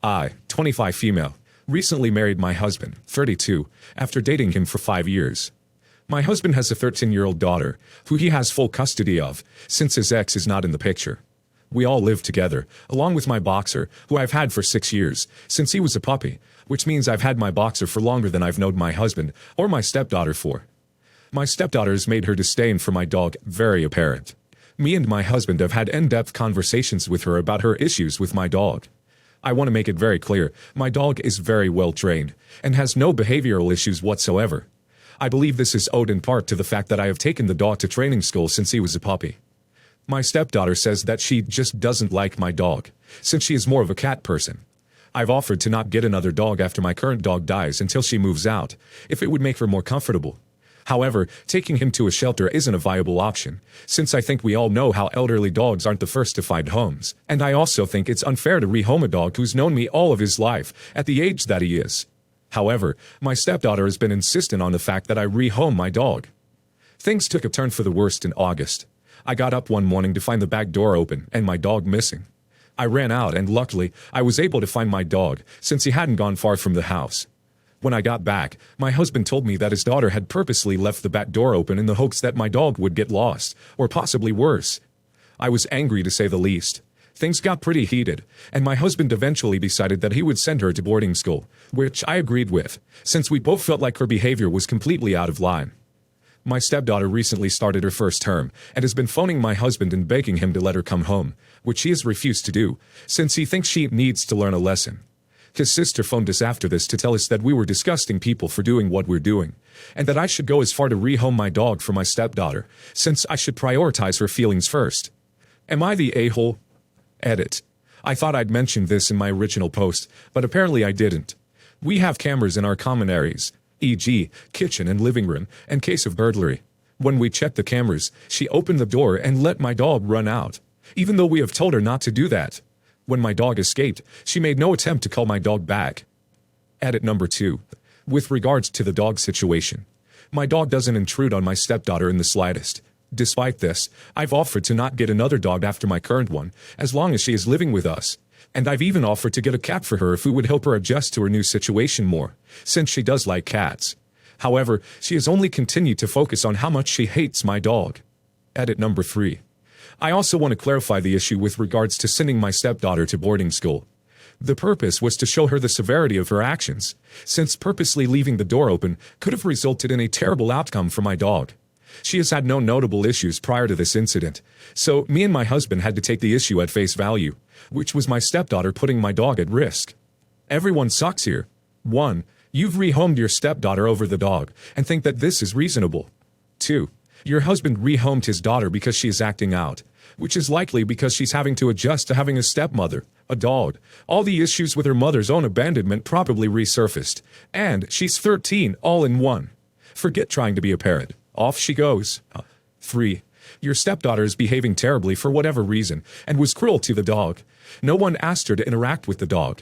I, 25 female, recently married my husband, 32, after dating him for 5 years. My husband has a 13-year-old daughter, who he has full custody of, since his ex is not in the picture. We all live together, along with my boxer, who I've had for 6 years, since he was a puppy, which means I've had my boxer for longer than I've known my husband, or my stepdaughter for. My stepdaughter's made her disdain for my dog very apparent. Me and my husband have had in-depth conversations with her about her issues with my dog. I want to make it very clear, my dog is very well trained, and has no behavioral issues whatsoever. I believe this is owed in part to the fact that I have taken the dog to training school since he was a puppy. My stepdaughter says that she just doesn't like my dog, since she is more of a cat person. I've offered to not get another dog after my current dog dies until she moves out, if it would make her more comfortable. However, taking him to a shelter isn't a viable option, since I think we all know how elderly dogs aren't the first to find homes, and I also think it's unfair to rehome a dog who's known me all of his life, at the age that he is. However, my stepdaughter has been insistent on the fact that I rehome my dog. Things took a turn for the worst in August. I got up one morning to find the back door open and my dog missing. I ran out and luckily, I was able to find my dog, since he hadn't gone far from the house. When I got back, my husband told me that his daughter had purposely left the back door open in the hopes that my dog would get lost, or possibly worse. I was angry to say the least. Things got pretty heated, and my husband eventually decided that he would send her to boarding school, which I agreed with, since we both felt like her behavior was completely out of line. My stepdaughter recently started her first term, and has been phoning my husband and begging him to let her come home, which he has refused to do, since he thinks she needs to learn a lesson. His sister phoned us after this to tell us that we were disgusting people for doing what we're doing, and that I should go as far to rehome my dog for my stepdaughter, since I should prioritize her feelings first. Am I the a-hole? Edit. I thought I'd mentioned this in my original post, but apparently I didn't. We have cameras in our common areas, e.g., kitchen and living room, in case of burglary. When we checked the cameras, she opened the door and let my dog run out, even though we have told her not to do that. When my dog escaped, she made no attempt to call my dog back. Edit number 2. With regards to the dog situation, my dog doesn't intrude on my stepdaughter in the slightest. Despite this, I've offered to not get another dog after my current one, as long as she is living with us. And I've even offered to get a cat for her if it would help her adjust to her new situation more, since she does like cats. However, she has only continued to focus on how much she hates my dog. Edit number 3. I also want to clarify the issue with regards to sending my stepdaughter to boarding school. The purpose was to show her the severity of her actions, since purposely leaving the door open could have resulted in a terrible outcome for my dog. She has had no notable issues prior to this incident, so me and my husband had to take the issue at face value, which was my stepdaughter putting my dog at risk. Everyone sucks here. 1. You've rehomed your stepdaughter over the dog, and think that this is reasonable. 2. Your husband rehomed his daughter because she is acting out, which is likely because she's having to adjust to having a stepmother, a dog. All the issues with her mother's own abandonment probably resurfaced, and she's 13 all in one. Forget trying to be a parent. Off she goes. 3. Your stepdaughter is behaving terribly for whatever reason, and was cruel to the dog. No one asked her to interact with the dog.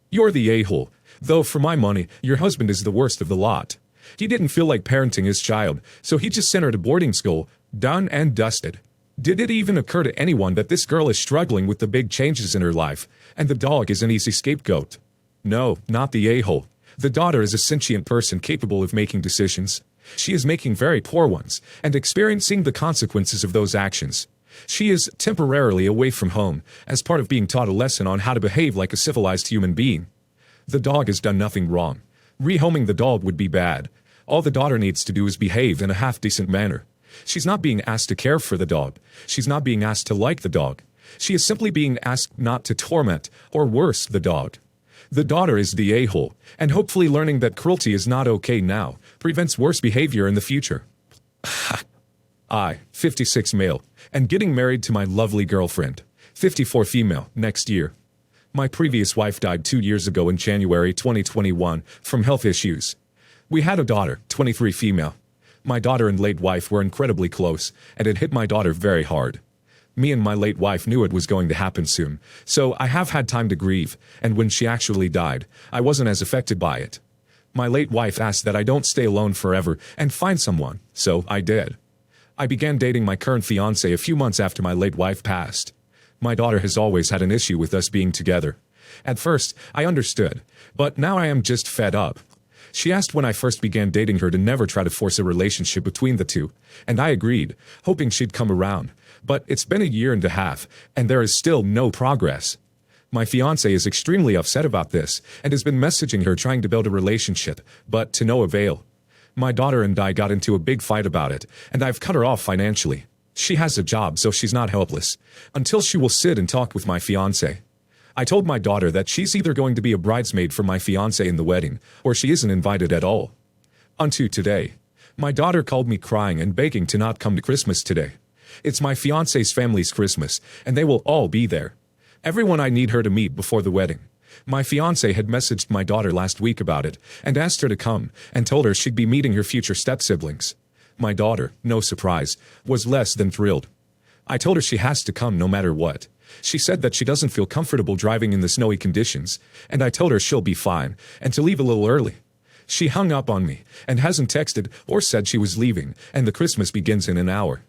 You're the a-hole, though for my money, your husband is the worst of the lot. He didn't feel like parenting his child, so he just sent her to boarding school, done and dusted. Did it even occur to anyone that this girl is struggling with the big changes in her life, and the dog is an easy scapegoat? No, not the a-hole. The daughter is a sentient person capable of making decisions. She is making very poor ones, and experiencing the consequences of those actions. She is temporarily away from home, as part of being taught a lesson on how to behave like a civilized human being. The dog has done nothing wrong. Rehoming the dog would be bad. All the daughter needs to do is behave in a half-decent manner. She's not being asked to care for the dog. She's not being asked to like the dog. She is simply being asked not to torment, or worse, the dog. The daughter is the a-hole, and hopefully learning that cruelty is not okay now prevents worse behavior in the future. I, 56 male, and getting married to my lovely girlfriend, 54 female, next year. My previous wife died 2 years ago in January 2021 from health issues. We had a daughter, 23 female. My daughter and late wife were incredibly close, and it hit my daughter very hard. Me and my late wife knew it was going to happen soon, so I have had time to grieve, and when she actually died, I wasn't as affected by it. My late wife asked that I don't stay alone forever and find someone, so I did. I began dating my current fiancé a few months after my late wife passed. My daughter has always had an issue with us being together. At first, I understood, but now I am just fed up. She asked when I first began dating her to never try to force a relationship between the two, and I agreed, hoping she'd come around. But it's been a year and a half, and there is still no progress. My fiancé is extremely upset about this, and has been messaging her trying to build a relationship, but to no avail. My daughter and I got into a big fight about it, and I've cut her off financially. She has a job, so she's not helpless, until she will sit and talk with my fiancé. I told my daughter that she's either going to be a bridesmaid for my fiancé in the wedding, or she isn't invited at all. Unto today. My daughter called me crying and begging to not come to Christmas today. It's my fiancé's family's Christmas, and they will all be there. Everyone I need her to meet before the wedding. My fiancé had messaged my daughter last week about it, and asked her to come, and told her she'd be meeting her future step-siblings. My daughter, no surprise, was less than thrilled. I told her she has to come no matter what. She said that she doesn't feel comfortable driving in the snowy conditions, and I told her she'll be fine, and to leave a little early. She hung up on me, and hasn't texted or said she was leaving, and the Christmas begins in an hour.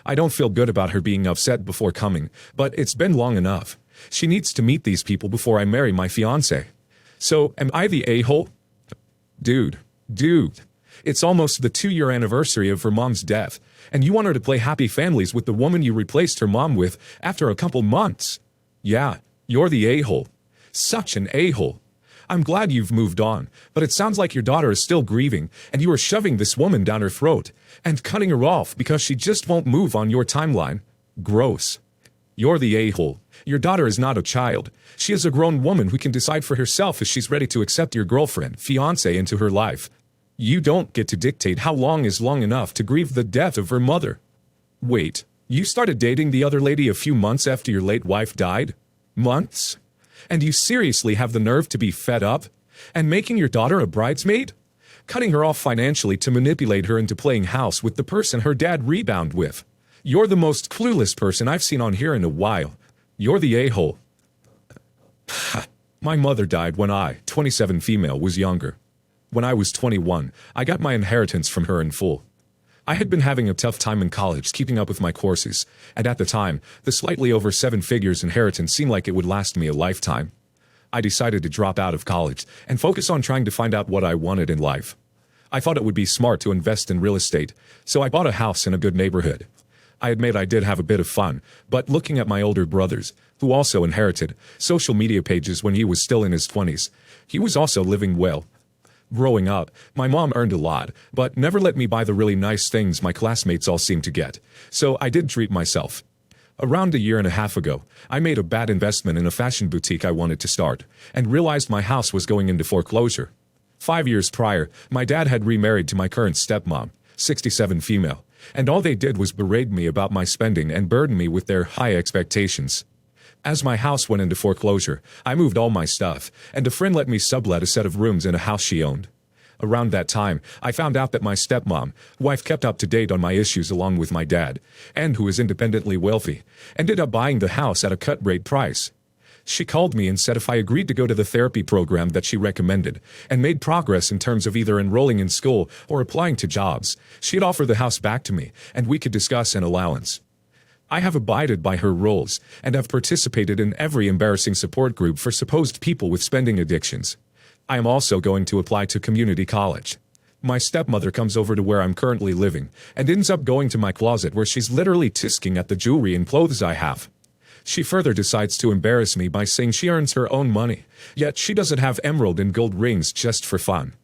I don't feel good about her being upset before coming, but it's been long enough. She needs to meet these people before I marry my fiancé. So, am I the a-hole? Dude. It's almost the 2-year anniversary of her mom's death, and you want her to play happy families with the woman you replaced her mom with after a couple months. Yeah, you're the a-hole. Such an a-hole. I'm glad you've moved on, but it sounds like your daughter is still grieving, and you are shoving this woman down her throat, and cutting her off because she just won't move on your timeline. Gross. You're the a-hole. Your daughter is not a child. She is a grown woman who can decide for herself if she's ready to accept your girlfriend, fiancé into her life. You don't get to dictate how long is long enough to grieve the death of her mother. Wait, you started dating the other lady a few months after your late wife died? Months? And you seriously have the nerve to be fed up? And making your daughter a bridesmaid? Cutting her off financially to manipulate her into playing house with the person her dad rebounded with? You're the most clueless person I've seen on here in a while. You're the a-hole. My mother died when I, 27 female, was younger. When I was 21, I got my inheritance from her in full. I had been having a tough time in college keeping up with my courses, and at the time, the slightly over 7 figures inheritance seemed like it would last me a lifetime. I decided to drop out of college and focus on trying to find out what I wanted in life. I thought it would be smart to invest in real estate, so I bought a house in a good neighborhood. I admit I did have a bit of fun, but looking at my older brothers, who also inherited social media pages when he was still in his 20s, he was also living well. Growing up, my mom earned a lot, but never let me buy the really nice things my classmates all seemed to get, so I did treat myself. Around a year and a half ago, I made a bad investment in a fashion boutique I wanted to start, and realized my house was going into foreclosure. 5 years prior, my dad had remarried to my current stepmom, 67 female, and all they did was berate me about my spending and burden me with their high expectations. As my house went into foreclosure, I moved all my stuff, and a friend let me sublet a set of rooms in a house she owned. Around that time, I found out that my stepmom, who I've kept up to date on my issues along with my dad, and who is independently wealthy, ended up buying the house at a cut-rate price. She called me and said if I agreed to go to the therapy program that she recommended, and made progress in terms of either enrolling in school or applying to jobs, she'd offer the house back to me, and we could discuss an allowance. I have abided by her rules, and have participated in every embarrassing support group for supposed people with spending addictions. I am also going to apply to community college. My stepmother comes over to where I'm currently living, and ends up going to my closet where she's literally tisking at the jewelry and clothes I have. She further decides to embarrass me by saying she earns her own money, yet she doesn't have emerald and gold rings just for fun.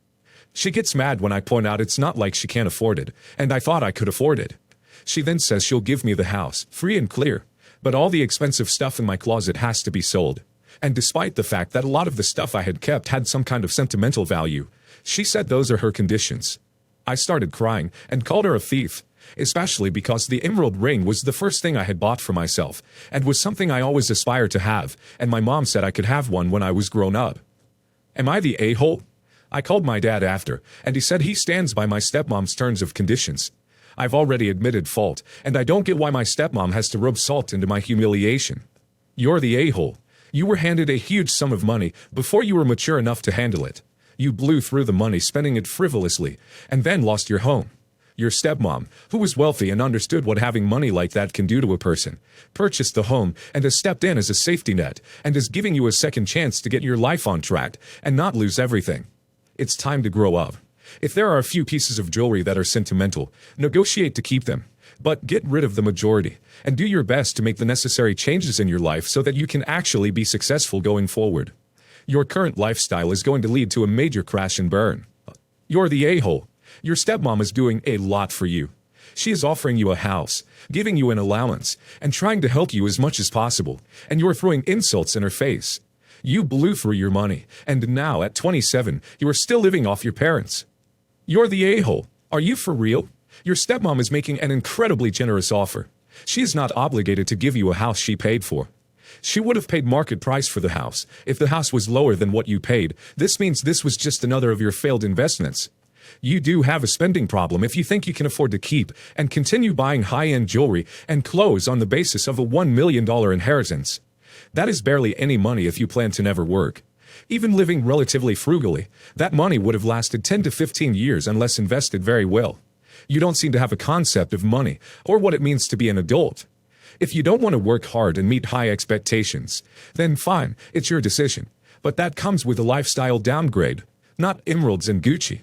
She gets mad when I point out it's not like she can't afford it, and I thought I could afford it. She then says she'll give me the house, free and clear, but all the expensive stuff in my closet has to be sold. And despite the fact that a lot of the stuff I had kept had some kind of sentimental value, she said those are her conditions. I started crying and called her a thief, especially because the emerald ring was the first thing I had bought for myself, and was something I always aspired to have, and my mom said I could have one when I was grown up. Am I the a-hole? I called my dad after, and he said he stands by my stepmom's terms of conditions. I've already admitted fault, and I don't get why my stepmom has to rub salt into my humiliation. You're the a-hole. You were handed a huge sum of money before you were mature enough to handle it. You blew through the money spending it frivolously, and then lost your home. Your stepmom, who was wealthy and understood what having money like that can do to a person, purchased the home and has stepped in as a safety net and is giving you a second chance to get your life on track and not lose everything. It's time to grow up. If there are a few pieces of jewelry that are sentimental, negotiate to keep them. But get rid of the majority, and do your best to make the necessary changes in your life so that you can actually be successful going forward. Your current lifestyle is going to lead to a major crash and burn. You're the a-hole. Your stepmom is doing a lot for you. She is offering you a house, giving you an allowance, and trying to help you as much as possible, and you're throwing insults in her face. You blew through your money, and now at 27, you are still living off your parents. You're the a-hole. Are you for real? Your stepmom is making an incredibly generous offer. She is not obligated to give you a house she paid for. She would have paid market price for the house. If the house was lower than what you paid, this means this was just another of your failed investments. You do have a spending problem if you think you can afford to keep and continue buying high-end jewelry and clothes on the basis of a $1 million inheritance. That is barely any money if you plan to never work. Even living relatively frugally, that money would have lasted 10 to 15 years unless invested very well. You don't seem to have a concept of money or what it means to be an adult. If you don't want to work hard and meet high expectations, then fine, it's your decision. But that comes with a lifestyle downgrade, not emeralds and Gucci.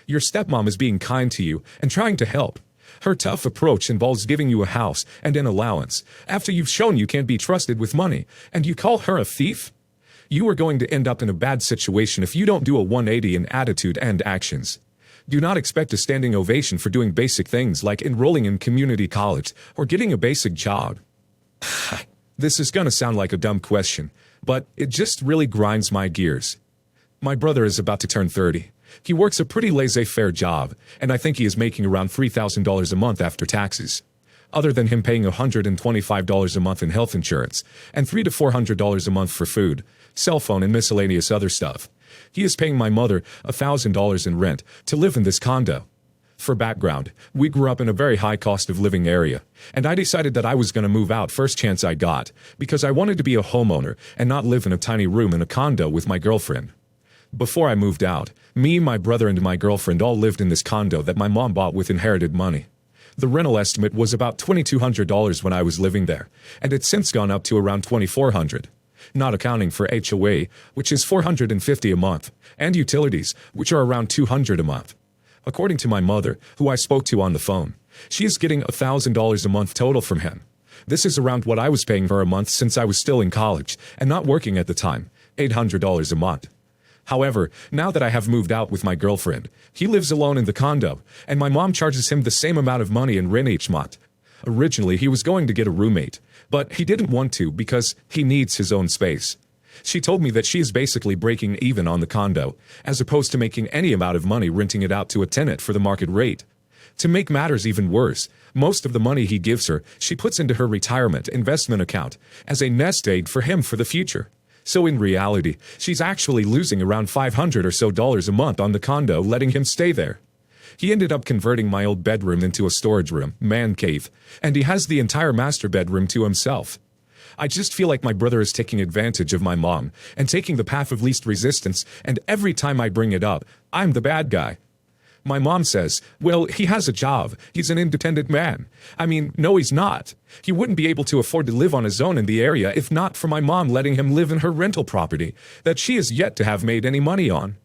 Your stepmom is being kind to you and trying to help. Her tough approach involves giving you a house and an allowance after you've shown you can't be trusted with money, and you call her a thief? You are going to end up in a bad situation if you don't do a 180 in attitude and actions. Do not expect a standing ovation for doing basic things like enrolling in community college or getting a basic job. This is gonna sound like a dumb question, but it just really grinds my gears. My brother is about to turn 30. He works a pretty laissez-faire job, and I think he is making around $3,000 a month after taxes. Other than him paying $125 a month in health insurance and $300 to $400 a month for food, cell phone, and miscellaneous other stuff, he is paying my mother $1,000 in rent to live in this condo. For background, we grew up in a very high cost of living area, and I decided that I was going to move out first chance I got because I wanted to be a homeowner and not live in a tiny room in a condo with my girlfriend. Before I moved out, me, my brother, and my girlfriend all lived in this condo that my mom bought with inherited money. The rental estimate was about $2,200 when I was living there, and it's since gone up to around $2,400. Not accounting for HOA, which is $450 a month, and utilities, which are around $200 a month. According to my mother, who I spoke to on the phone, she is getting $1,000 a month total from him. This is around what I was paying her a month since I was still in college and not working at the time, $800 a month. However, now that I have moved out with my girlfriend, he lives alone in the condo, and my mom charges him the same amount of money in rent each month. Originally, he was going to get a roommate, but he didn't want to because he needs his own space. She told me that she is basically breaking even on the condo, as opposed to making any amount of money renting it out to a tenant for the market rate. To make matters even worse, most of the money he gives her, she puts into her retirement investment account as a nest egg for him for the future. So in reality, she's actually losing around $500 or so a month on the condo letting him stay there. He ended up converting my old bedroom into a storage room, man cave, and he has the entire master bedroom to himself. I just feel like my brother is taking advantage of my mom and taking the path of least resistance, and every time I bring it up, I'm the bad guy. My mom says, well, he has a job. He's an independent man. I mean, no, he's not. He wouldn't be able to afford to live on his own in the area if not for my mom letting him live in her rental property that she is yet to have made any money on.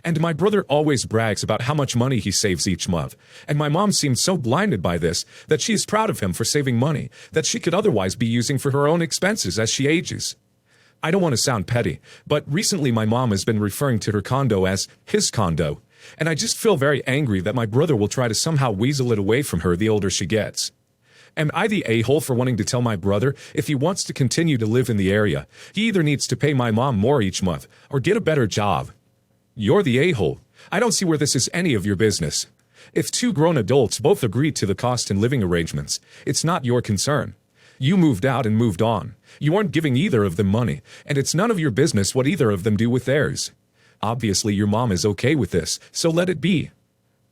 And my brother always brags about how much money he saves each month, and my mom seems so blinded by this that she is proud of him for saving money that she could otherwise be using for her own expenses as she ages. I don't want to sound petty, but recently my mom has been referring to her condo as his condo, and I just feel very angry that my brother will try to somehow weasel it away from her the older she gets. Am I the a-hole for wanting to tell my brother if he wants to continue to live in the area, he either needs to pay my mom more each month or get a better job? You're the a-hole. I don't see where this is any of your business. If two grown adults both agreed to the cost and living arrangements, it's not your concern. You moved out and moved on. You aren't giving either of them money, and it's none of your business what either of them do with theirs. Obviously, your mom is okay with this, so let it be.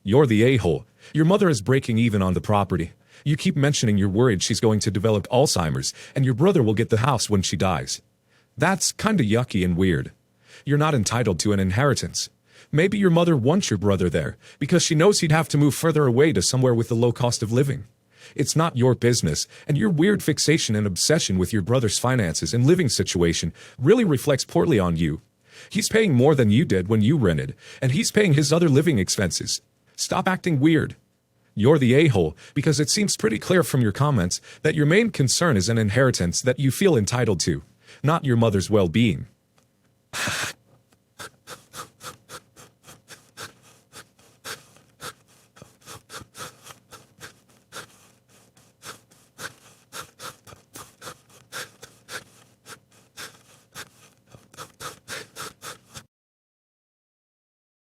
You're the a-hole. Your mother is breaking even on the property. You keep mentioning you're worried she's going to develop Alzheimer's, and your brother will get the house when she dies. That's kinda yucky and weird. You're not entitled to an inheritance. Maybe your mother wants your brother there because she knows he'd have to move further away to somewhere with the low cost of living. It's not your business, and your weird fixation and obsession with your brother's finances and living situation really reflects poorly on you. He's paying more than you did when you rented, and he's paying his other living expenses. Stop acting weird. You're the a-hole because it seems pretty clear from your comments that your main concern is an inheritance that you feel entitled to, not your mother's well-being.